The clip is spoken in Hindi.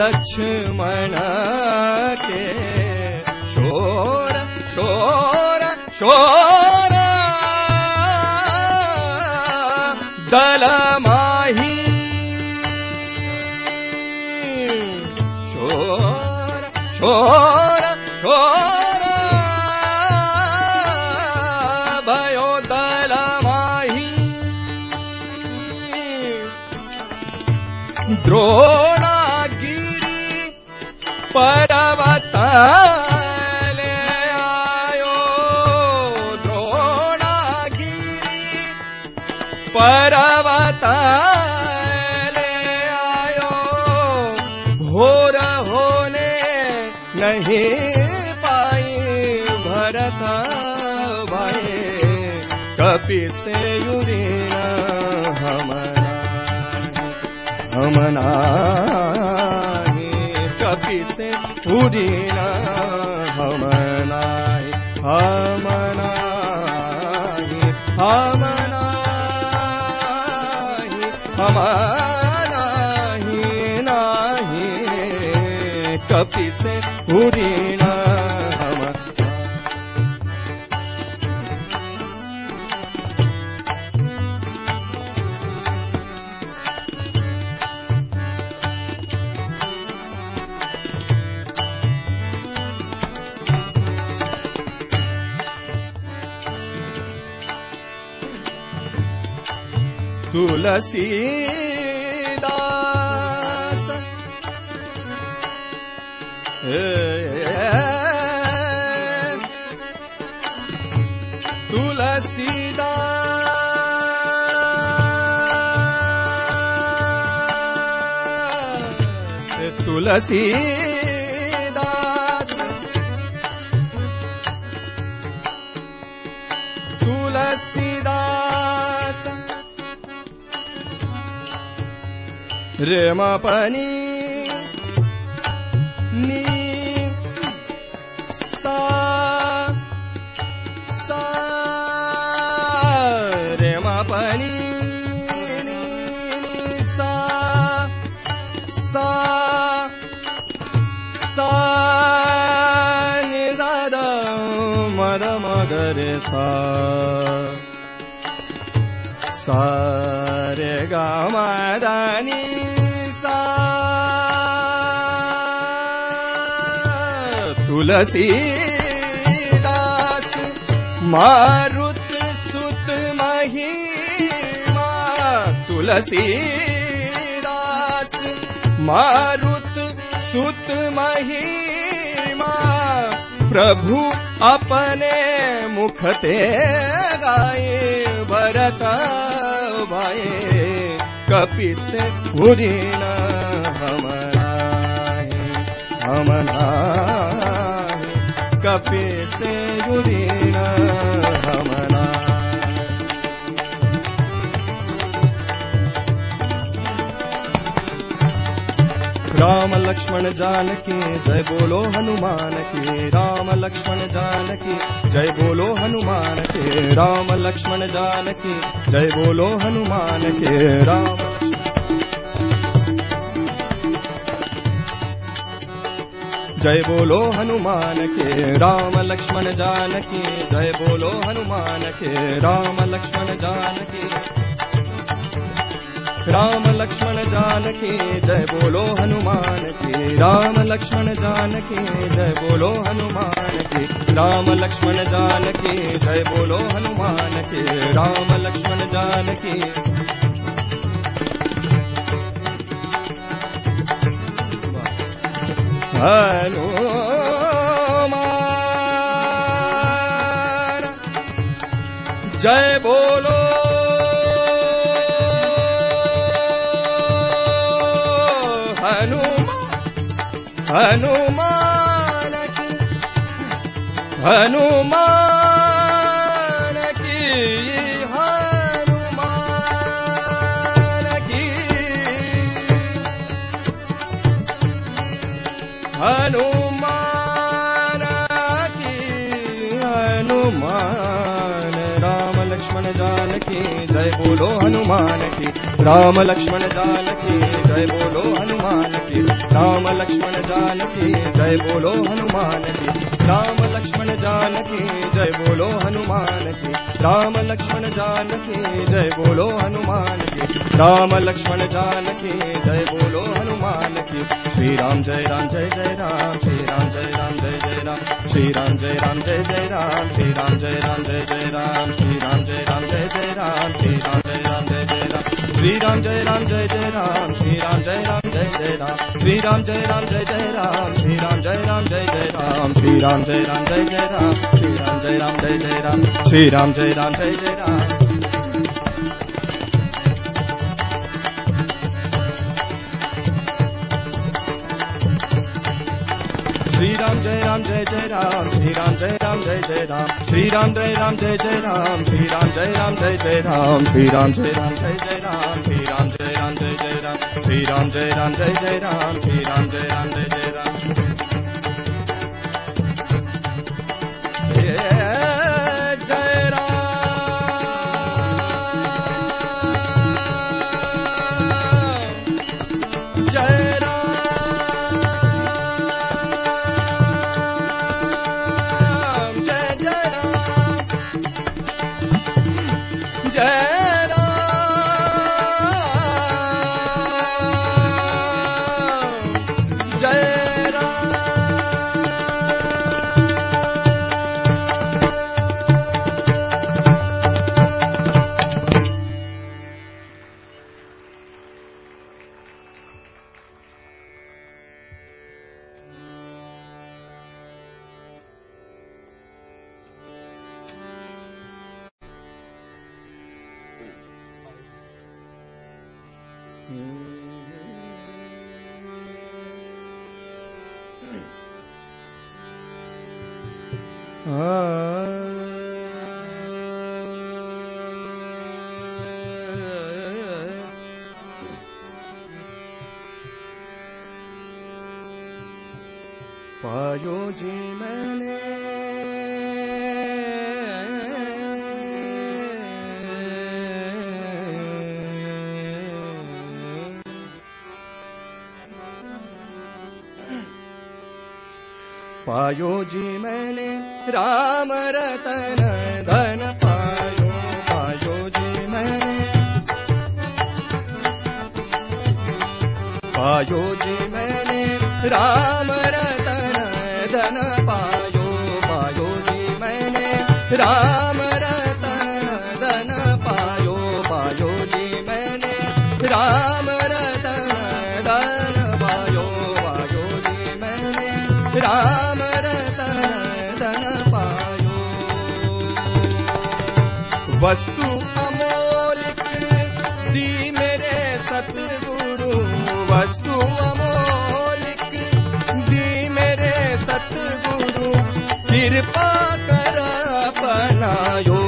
लक्ष्मण के शोर शोर शोर दल माही शोर शोर शोर भयो दल माही द्रोणागिरी पर्वत ले आयो द्रोणागिरी पर्वत ले आयो भोर होने नहीं पाई भरत भाई कपि से युरीना हमनाही कपि से उरीना हमनाही हमनाही हमनाही हमनाही नाही कपि से उरीना तुलसीदास तुलसीदास तुलसीदास रे म पनि नि सा सा रे म पनि नि सा सा सा नि दा द म र म ग रे सा सा रे ग म द नि तुलसीदास मारुत सुत महिमा तुलसीदास मारुत सुत महिमा प्रभु अपने मुख ते गाए भरत भाई कपि से उरीना हमनाही कपि से उरीना हमनाही राम लक्ष्मण जानकी जय बोलो हनुमान की राम लक्ष्मण जानकी जय बोलो हनुमान के राम लक्ष्मण जानकी जय बोलो हनुमान के राम जय बोलो हनुमान के राम लक्ष्मण जानकी जय बोलो हनुमान के राम लक्ष्मण जानकी राम लक्ष्मण जानकी जय बोलो हनुमान की राम लक्ष्मण जानकी जय बोलो हनुमान की राम लक्ष्मण जानकी जय बोलो हनुमान की राम लक्ष्मण जानकी हनुमान जय बोलो हनुमान की हनुमान की हनुमान की हनुमान की हनुमान राम लक्ष्मण लक्ष्मण जानकी जय बोलो हनुमान की। राम लक्ष्मण जानकी जय बोलो हनुमान की। राम लक्ष्मण जानकी जय बोलो हनुमान की। राम लक्ष्मण जानकी जय बोलो हनुमान की। राम लक्ष्मण जानकी जय बोलो हनुमान की। राम लक्ष्मण जानकी जय बोलो हनुमान की। श्री राम जय राम जय जय राम, श्री राम जय राम जय जय राम, श्री राम जय राम जय जय राम, श्री राम जय राम जय जय राम, श्री राम जय राम जय जय राम, श्री राम जय राम जय जय राम, श्री राम जय राम जय जय राम, श्री राम जय राम जय जय राम, श्री राम जय राम जय जय राम, श्री राम जय राम जय जय राम, श्री राम जय राम जय जय राम, श्री राम जय राम जय जय राम, श्री राम जय राम जय जय राम। श्री राम जय राम जय जय राम, श्री राम जय राम जय जय राम, श्री राम जय राम जय जय राम, श्री राम जय राम जय जय राम, श्री राम जय राम जय जय राम, श्री राम जय राम जय जय राम, श्री राम जय राम जय जय राम, श्री राम जय राम जय जय राम। जय राम जय पायो जी मैंने पायो जी मैंने राम रतन धन पायो, पायो जी मैंने पायो जी मैंने राम रतन धन पायो, पायो जी मैंने राम रतन धन पायो, पायो जी मैंने राम रतन धन पायो, पायो जी मैंने राम रतन धन पायो। वस्तु अमोलिक दी मेरे सतगुरु, वस्तु अमोलिक दी मेरे सतगुरु, कृपा कर अपनायो,